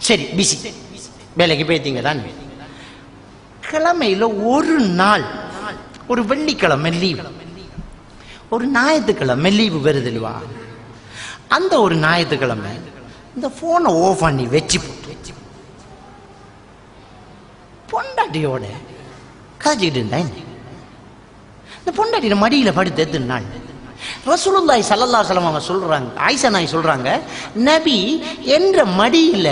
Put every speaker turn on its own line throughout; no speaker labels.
சரி பிசி வேலைக்கு போய்த்தீங்க தான். கிழமையில் ஒரு நாள், ஒரு வெள்ளிக்கிழமை லீவு, ஒரு ஞாயிற்றுக்கிழமை லீவு வருதுல்வா. அந்த ஒரு ஞாயிற்றுக்கிழமை இந்த போனை ஓஃப் பண்ணி வச்சு பொண்டாட்டியோட கதைச்சிக்கிட்டு இருந்தேன். இந்த பொண்டாட்டியோட மடியில் படுத்து எத்தனை நாள். ரசூலுல்லாஹி ஸல்லல்லாஹு அலைஹி வஸல்லம் அவங்க சொல்றாங்க, ஆயிஷா நாய் சொல்றாங்க, நபி என்ற மடியில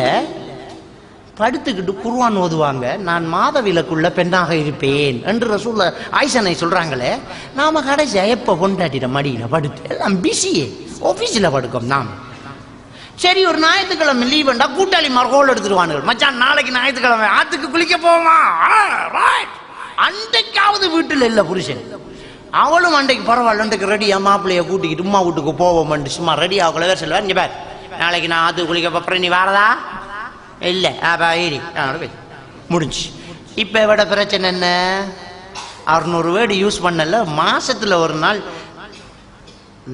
படுத்துக்கிட்டு குர்ஆன் ஓதுவாங்க, நான் மாதவிலக்குள்ள பெண்ணாக இருப்பேன் என்று ரசூலுல்லாஹ் ஆயிஷா நாய் சொல்றாங்களே. நாம கடைசியா எப்ப பொண்டாட்டியோட மடியில படுத்து எல்லாம் பிஸியே ஆபீஸ்ல படுக்கும் நாம். சரி ஒரு ஞாயிற்றுக்கிழமை லீவுண்டா கூட்டாளி மரகோல் எடுத்துருவானுங்க, மச்சான் நாளைக்கு ஞாயிற்றுக்கிழமை ஆத்துக்கு குளிக்க போமா. அன்றைக்காவது வீட்டுல இல்ல புருஷன், அவளும் அன்றைக்கு பரவாயில்ல, அன்றைக்கு ரெடியா மாப்பிள்ளைய கூட்டிக்கிட்டு உமா வீட்டுக்கு போவோம் சும்மா ரெடி ஆகல. வேற சொல்லுவார், இங்க பேர் நாளைக்கு நான் ஆத்துக்கு குளிக்க போறேன், நீ வரதா இல்ல ஏறி முடிஞ்சு. இப்ப விட பிரச்சனை என்ன, 600 வேர்டு யூஸ் பண்ணல. மாசத்துல ஒரு நாள்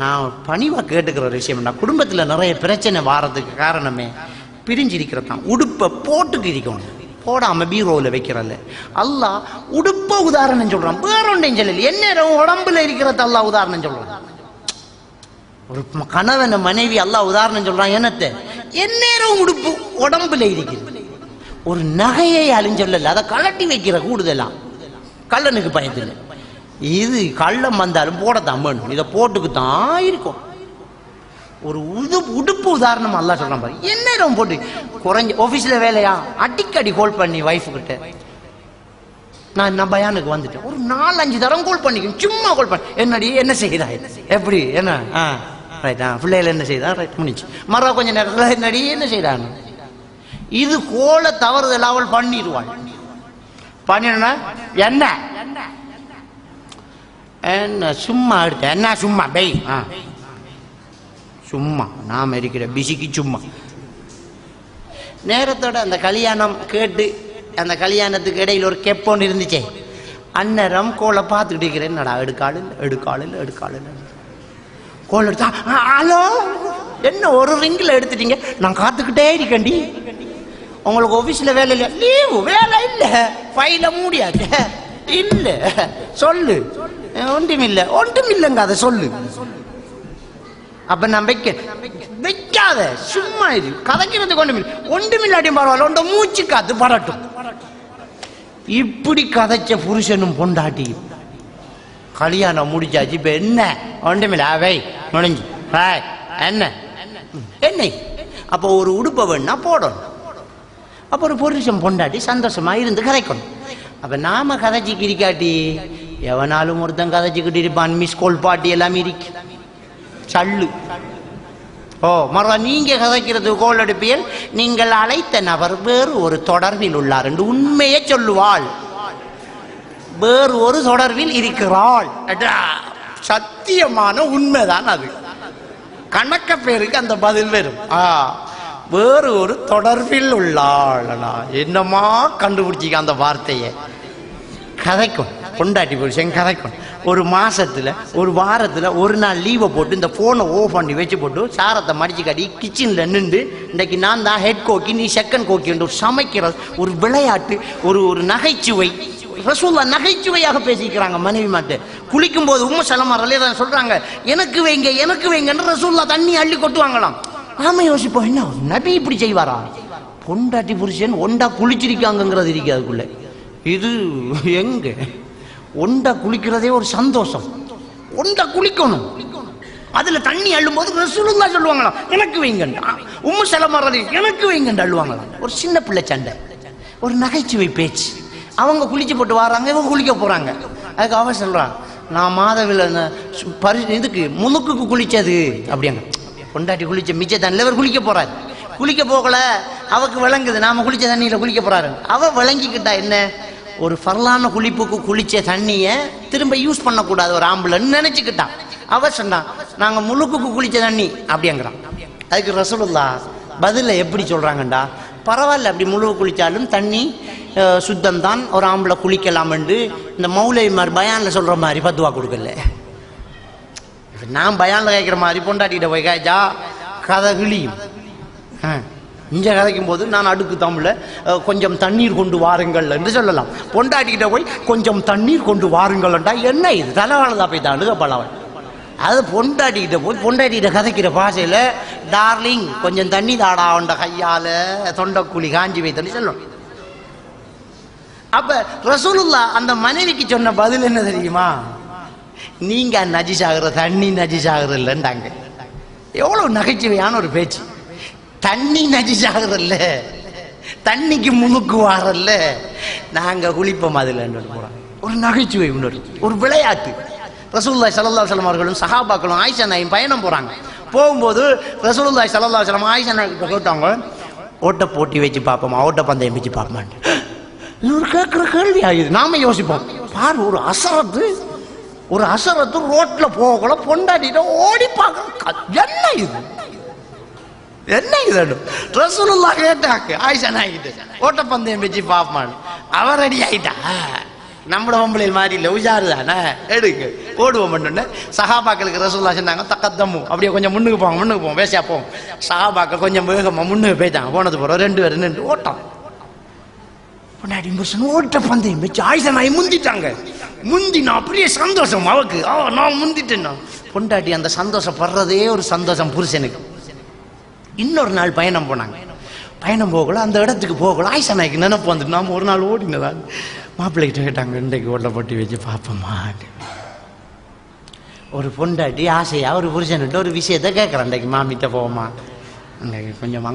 நான் பணிவா கேட்டுக்கிற ஒரு விஷயம், நான் குடும்பத்தில் நிறைய பிரச்சனை வாரதுக்கு காரணமே பிரிஞ்சிருக்கிறது தான். உடுப்பை போட்டுக்கு இருக்கணும், போடாம பீரோவில் வைக்கிறல்ல. அல்லாஹ் உடுப்ப உதாரணம் சொல்றான், வேற ஒன்றையும் சொல்லல. என்ன உடம்புல இருக்கிறது அல்லாஹ் உதாரணம் சொல்றான். ஒரு கணவன் மனைவி அல்லாஹ் உதாரணம் சொல்றான். என்னத்தை எந்நேரம் உடுப்பு உடம்புல இருக்கிறது. ஒரு நகையை அழிஞ்சொல்லல, அதை கலட்டி வைக்கிற கூடுதலாம் கள்ளனுக்கு பயத்துல. இது கள்ளம் வந்தாலும் போடத்தான் வேணும், இதை போட்டுக்குத்தான் இருக்கும். ஒரு உடுப்பு உதாரணம் அல்லாஹ் சொல்றான் பாரு. என்ன போட்டு குறைஞ்ச ஆபீஸ்ல வேலையா அடிக்கடி கால் பண்ணி வைஃப் கிட்ட, நான் பயானுக்கு வந்துட்டேன், ஒரு 4-5 தரம் கால் பண்ணிக்கணும், சும்மா கால் பண்ணி என்னடி என்ன செய்தா எப்படி என்ன ரைட் பிள்ளைகள் என்ன செய்தா ரைட் முடிஞ்சு மற கொஞ்ச நேரத்தில் என்னடி என்ன செய்தாங்க. இது கோல தவறுதல் அவள் பண்ணிடுவாள். பண்ணினா என்ன என்ன சும்மா எடுத்த என்ன சும்மா பெய் சும்மா நாம இருக்கிற பிசிக்கு சும்மா. நேரத்தோட அந்த கல்யாணம் கேட்டு அந்த கல்யாணத்துக்கு இடையில் ஒரு கெப்பொன்று இருந்துச்சே, அந்நேரம் கோலை பார்த்துக்கிட்டு இருக்கிறேன். நடா எடுக்காளில் கோல் எடுத்தா ஹலோ என்ன ஒரு ரிங்கில் எடுத்துட்டீங்க, நான் காத்துக்கிட்டே இருக்கேன்டி. உங்களுக்கு ஆஃபீஸில் வேலை இல்லை, லீவு வேலை இல்லை, ஃபைல மூடியாச்சு இல்லை சொல்லு, ஒன்றுமில்லைங்க அதை சொல்லு. அப்ப நான் வைக்காத சும்மா இது கதைக்கிறது ஒன்றுமில்லாட்டியும் பரவாயில்ல, ஒன்ற மூச்சு காத்து படட்டும். இப்படி கதைச்ச புருஷனும் பொண்டாட்டியும் கல்யாணம் முடிச்சாச்சு. இப்ப என்ன ஒன்றுமில்ல அவை முடிஞ்சு என்ன என்ன. அப்போ ஒரு உடுப்பை வேணா போடணும். அப்போ ஒரு புருஷன் பொண்டாட்டி சந்தோஷமா இருந்து கதைக்கணும். அப்ப நாம கதைச்சிக்கு இருக்காட்டி எவனாலும் ஒருத்தன் கதைச்சிக்கிட்டு இருப்பான். மிஸ் கோல் பாட்டி எல்லாம் இருக்கு சல்லு. மறுவா நீங்க கதைக்கிறது கோல் எடுப்பியல், நீங்கள் அழைத்த நபர் வேறு ஒரு தொடர்பில் உள்ளார் என்று உண்மையை சொல்லுவாள். வேறு ஒரு தொடர்பில் இருக்கிறாள், சத்தியமான உண்மைதான் அது. கணக்க பேருக்கு அந்த பதில் வரும், வேறு ஒரு தொடர்பில் உள்ளாள். என்னமா கண்டுபிடிச்சிக்க அந்த வார்த்தையை. கதைக்கும் பொண்டாட்டி புருஷன் கதைக்கும். ஒரு மாசத்துல ஒரு வாரத்துல ஒரு நாள் லீவை போட்டு இந்த போனை ஓஃப் பண்ணி வச்சு போட்டு சாரத்தை மடிச்சு காட்டி கிச்சன்ல நின்று இன்னைக்கு நான் தான் ஹெட் கோக்கி நீ செகண்ட் கோக்கி என்று சமைக்கிற ஒரு விளையாட்டு, ஒரு நகைச்சுவை. ரசூலுல்லாஹ் நகைச்சுவையாக பேசிக்கிறாங்க மனைவி மாட்டு. குளிக்கும் போது உம்மு சலமா ரலியல்லாஹு சொல்றாங்க, எனக்கு வைங்கன்னு ரசூலுல்லாஹ் தண்ணி அள்ளி கொட்டுவாங்களாம். நாம யோசிப்போம், என்ன நபி இப்படி செய்வாரா? பொண்டாட்டி புருஷன் ஒண்டா குளிச்சிருக்காங்கிறது இருக்கு அதுக்குள்ள. இது எங்க ஒண்டா குளிக்கிறதே ஒரு சந்தோஷம். ஒண்டா குளிக்கணும், அதுல தண்ணி அள்ளும் போது ரசூலுல்லாஹ் சொல்லுவாங்களாம் எனக்கு வைங்கன்னு. உம்மு சலமா ரலியல்லாஹு எனக்கு வைங்கன்னு அள்ளுவாங்களாம். ஒரு சின்ன பிள்ளை சண்டை, ஒரு நகைச்சுவை பேச்சு. அவங்க குளிச்சு போட்டு வராங்க, இவங்க குளிக்க போறாங்க. அதுக்கு அவ சொல்றான், நான் மாதவில இதுக்கு முழுக்குக்கு குளிச்சது அப்படிங்க. பொண்டாட்டி குளிச்ச மிச்ச தண்ணில இவர் குளிக்க போறாரு. குளிக்க போகல, அவக்கு விளங்குது நாம குளிச்ச தண்ணியில குளிக்க போறாரு. அவ விளங்கிக்கிட்டா என்ன, ஒரு ஃபர்லான குளிப்புக்கு குளிச்ச தண்ணிய திரும்ப யூஸ் பண்ணக்கூடாது ஒரு ஆம்பளைன்னு நினைச்சுக்கிட்டான். அவ சொன்னான், நாங்க முழுக்குக்கு குளிச்ச தண்ணி அப்படிங்கிறான். அதுக்கு ரசூலுல்லாஹ் பதில எப்படி சொல்றாங்கண்டா, பரவாயில்ல அப்படி முழுவு குளிச்சாலும் தண்ணி சுத்தம் தான், ஒரு ஆம்பளை குளிக்கலாம் என்று இந்த மௌலை மாதிரி பயான்ல சொல்ற மாதிரி பத்துவா கொடுக்கல. நான் பயான்ல கேட்கிற மாதிரி பொண்டாட்டிகிட்ட போய் காய்ச்சா கதை கிளியும். இங்க கதைக்கும் போது நான் அடுக்கு தமிழ்ல கொஞ்சம் தண்ணீர் கொண்டு வாருங்கள் என்று சொல்லலாம். பொண்டாட்டிக்கிட்ட போய் கொஞ்சம் தண்ணீர் கொண்டு வாருங்கள்டா என்ன இது தலைவானதா போய் தான் அழுகப்படவன். அது பொண்டாட்டிக்கிட்ட போய் பொண்டாட்டிகிட்ட கதைக்கிற பாஷையில டார்லிங் கொஞ்சம் தண்ணி தாடா உண்ட கையால தொண்டக்குழி காஞ்சி வைத்தன்னு சொல்லணும். அப்ப ரசூலுல்லாஹ் அந்த மனைவிக்கு சொன்ன பதில் என்ன தெரியுமா? நீங்க நஜிசாகிற தண்ணி நஜிசாகிற இல்லைன்றாங்க. எவ்வளவு நகைச்சுவையான ஒரு பேச்சு. தண்ணி நஜிசாகிறல்ல, தண்ணிக்கு முழுக்கு வாரல்ல, நாங்க குளிப்போம் அதுல போறோம். ஒரு நகைச்சுவை, ஒரு விளையாட்டு. ரசூலுல்லாஹி ஸல்லல்லாஹு அலைஹி வஸல்லம் அவர்களும் சஹாபாக்களும் ஆயிஷா நாயும் பயணம் போறாங்க. போகும்போது ரசூலுல்லாஹி ஸல்லல்லாஹு அலைஹி வஸல்லம் ஆயிஷா நாய்கிட்ட கேட்டாங்க, ஓட்ட போட்டி வச்சு பார்ப்போமா, ஓட்ட பந்தயம் வச்சு பார்ப்போமான்னு. இவர் கேட்கிற கேள்வி ஆகுது. நாம யோசிப்போம், பாரு ஒரு அசரத்து ரோட்ல போகல பொண்டாட்டிட்ட ஓடி பார்க்க என்ன இது என்ன இது? ரசூலுல்லாஹ் கேட்டாங்க ஆயிஷா நாய்கிட்ட ஓட்டப்பந்தயம் வச்சு பாப்பான். அவர் ரெடி ஆயிட்டா. நம்மள பொம்பளையில் மாதிரி இல்லை, உஜாரு தானே, எடுக்கு ஓடுவோம் பண்ணு. சஹாபாக்களுக்கு ரசூலுல்லாஹ் சொன்னாங்க தக்கத்தம்மு, அப்படியே கொஞ்சம் முன்னுக்கு போவோம் வேசியா போவோம். சஹாபாக்கள் கொஞ்சம் வேகமா முன்னுக்கு போயிட்டாங்க. போனது போறோம் 2 பேர் 2 ஓட்டம். பொண்டாட்டி புருஷன் ஓட்டப்பந்தயம் வச்சு ஆயிஷா நாய் முந்திட்டாங்க. முந்தினா அப்படியே சந்தோஷம் அவக்கு. நான் முந்திட்டேன்னா பொண்டாட்டி அந்த சந்தோஷப்படுறதே ஒரு சந்தோஷம் புருஷனுக்கு. இன்னொரு நாள் பயணம் போனாங்க. பயணம் போகல, அந்த இடத்துக்கு போகல. ஆயிஷா நாய்க்கு நினைப்பு வந்துட்டு நாம ஒரு நாள் ஓடினதா. மாப்பிள்ளைகிட்ட கேட்டாங்க, இன்றைக்கு ஓட்டப்பட்டி வச்சு பார்ப்போமா. ஒரு பொண்டாட்டி ஆசையா ஒரு புருஷன்கிட்ட ஒரு விஷயத்த கேட்கறான், இன்றைக்கு மாமிட்ட போவோமா, இன்றைக்கு கொஞ்சம்